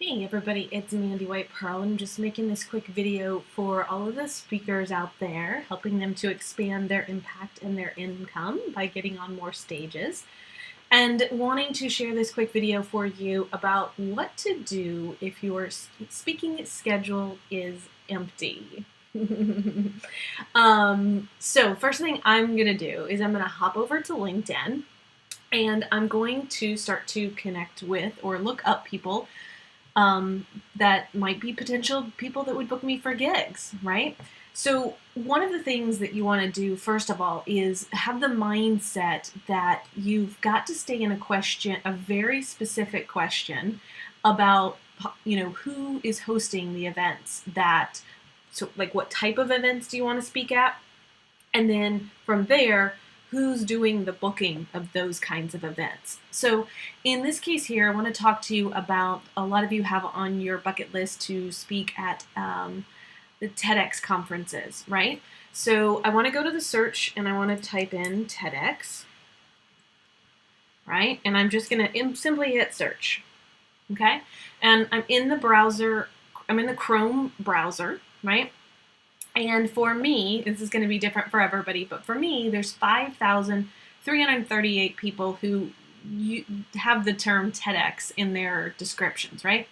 Hey everybody, it's Mandy White Pearl. I'm just making this quick video for all of the speakers out there, helping them to expand their impact and their income by getting on more stages, and wanting to share this quick video for you about what to do if your speaking schedule is empty. So first thing I'm going to do is I'm going to hop over to LinkedIn and I'm going to start to connect with or look up people that might be potential people that would book me for gigs, right? So one of the things that you want to do, first of all, is have the mindset that you've got to stay in a very specific question about, who is hosting the events so like what type of events do you want to speak at? And then from there, who's doing the booking of those kinds of events. So in this case here, I want to talk to you about, a lot of you have on your bucket list to speak at the TEDx conferences, right? So I want to go to the search and I want to type in TEDx, right? And I'm just going to simply hit search, okay? And I'm in the browser, I'm in the Chrome browser, right? And for me, this is going to be different for everybody, but for me, there's 5,338 people who have the term TEDx in their descriptions, right?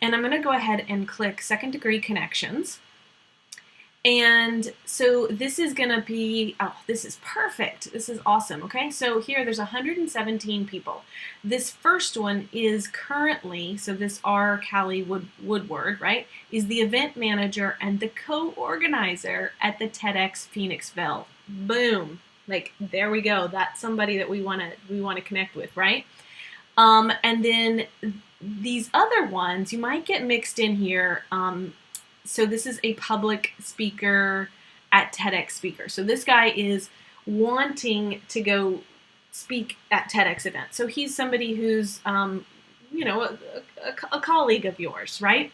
And I'm going to go ahead and click Second Degree Connections. And so this is going to be, oh, this is perfect. This is awesome. Okay, so here there's 117 people. This first one is currently, so this R. Callie Woodward, right, is the event manager and the co-organizer at the TEDx Phoenixville. Boom. Like, there we go. That's somebody that we want to connect with, right? And then these other ones, you might get mixed in here. So this is a public speaker at TEDx speaker. So this guy is wanting to go speak at TEDx events. So he's somebody who's, a colleague of yours, right?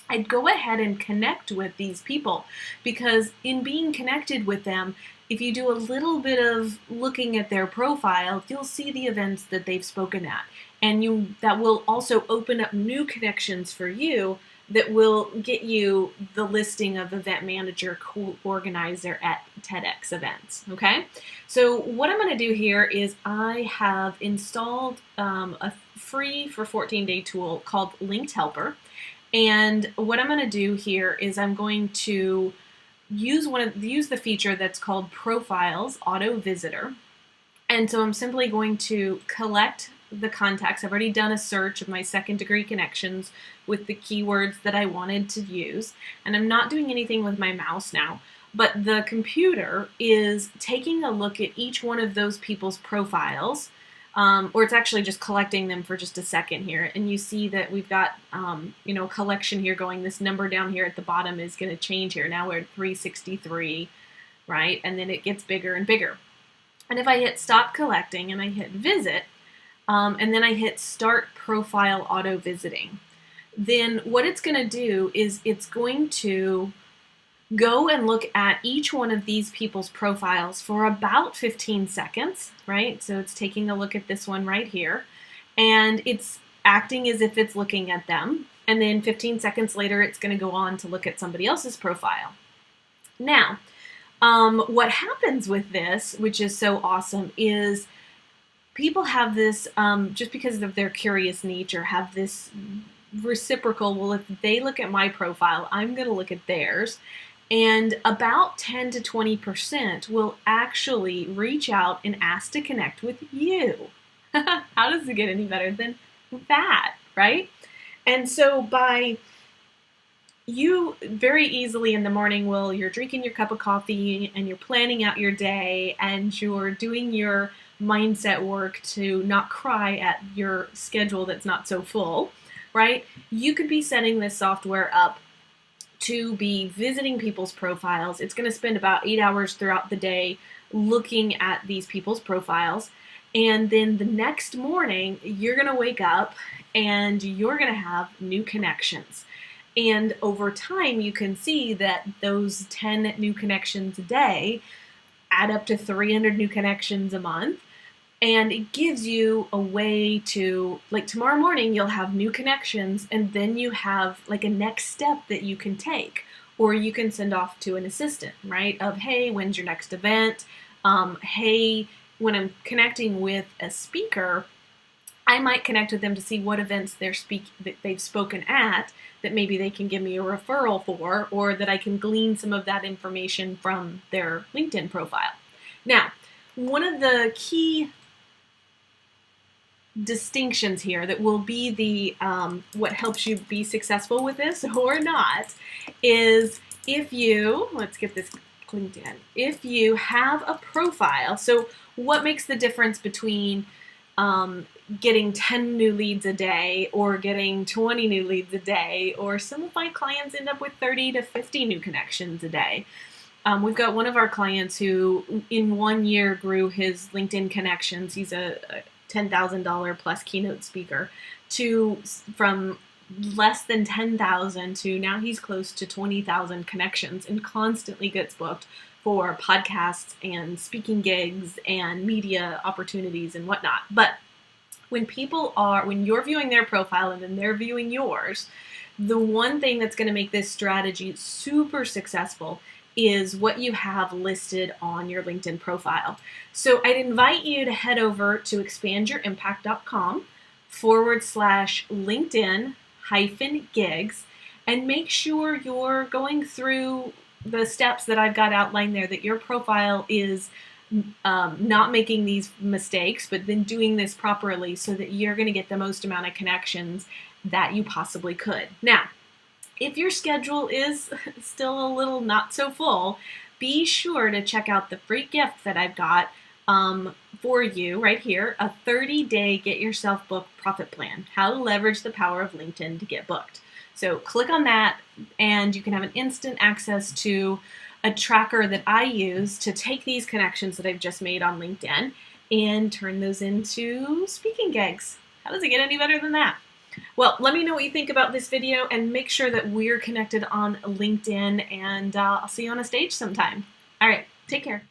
I'd go ahead and connect with these people because in being connected with them, if you do a little bit of looking at their profile, you'll see the events that they've spoken at. And that will also open up new connections for you that will get you the listing of event manager, co-organizer at TEDx events, okay? So what I'm going to do here is I have installed a free for 14-day tool called Linked Helper. And what I'm going to do here is I'm going to use the feature that's called Profiles Auto Visitor. And so I'm simply going to collect the contacts. I've already done a search of my second degree connections with the keywords that I wanted to use. And I'm not doing anything with my mouse now, but the computer is taking a look at each one of those people's profiles, or it's actually just collecting them for just a second here. And you see that we've got, a collection here going. This number down here at the bottom is going to change here. Now we're at 363, right? And then it gets bigger and bigger. And if I hit stop collecting and I hit visit, and then I hit start profile auto visiting, then what it's going to do is it's going to go and look at each one of these people's profiles for about 15 seconds, right? So it's taking a look at this one right here, and it's acting as if it's looking at them. And then 15 seconds later, it's going to go on to look at somebody else's profile. Now, what happens with this, which is so awesome, is people have this, just because of their curious nature, have this reciprocal, well, if they look at my profile, I'm going to look at theirs. And about 10 to 20% will actually reach out and ask to connect with you. How does it get any better than that, right? And so by you very easily in the morning, you're drinking your cup of coffee and you're planning out your day and you're doing your mindset work to not cry at your schedule that's not so full, right? You could be setting this software up to be visiting people's profiles. It's going to spend about 8 hours throughout the day looking at these people's profiles. And then the next morning, you're going to wake up and you're going to have new connections. And over time, you can see that those 10 new connections a day add up to 300 new connections a month. And it gives you a way to, like tomorrow morning, you'll have new connections, and then you have like a next step that you can take. Or you can send off to an assistant, right? Of, hey, when's your next event? Hey, when I'm connecting with a speaker, I might connect with them to see what events that they've spoken at that maybe they can give me a referral for, or that I can glean some of that information from their LinkedIn profile. Now, one of the key distinctions here that will be the what helps you be successful with this or not is if you, let's get this clicked in, if you have a profile. So what makes the difference between getting 10 new leads a day or getting 20 new leads a day, or some of my clients end up with 30 to 50 new connections a day. We've got one of our clients who in 1 year grew his LinkedIn connections. He's a $10,000 plus keynote speaker from less than 10,000 to now he's close to 20,000 connections, and constantly gets booked for podcasts and speaking gigs and media opportunities and whatnot. But when you're viewing their profile and then they're viewing yours, the one thing that's going to make this strategy super successful is what you have listed on your LinkedIn profile. So I'd invite you to head over to expandyourimpact.com/LinkedIn-gigs and make sure you're going through the steps that I've got outlined there, that your profile is not making these mistakes, but then doing this properly so that you're going to get the most amount of connections that you possibly could. Now, if your schedule is still a little not so full, be sure to check out the free gift that I've got for you right here, a 30-day Get Yourself Booked Profit Plan, how to leverage the power of LinkedIn to get booked. So click on that and you can have an instant access to a tracker that I use to take these connections that I've just made on LinkedIn and turn those into speaking gigs. How does it get any better than that? Well, let me know what you think about this video, and make sure that we're connected on LinkedIn, and I'll see you on a stage sometime. All right, take care.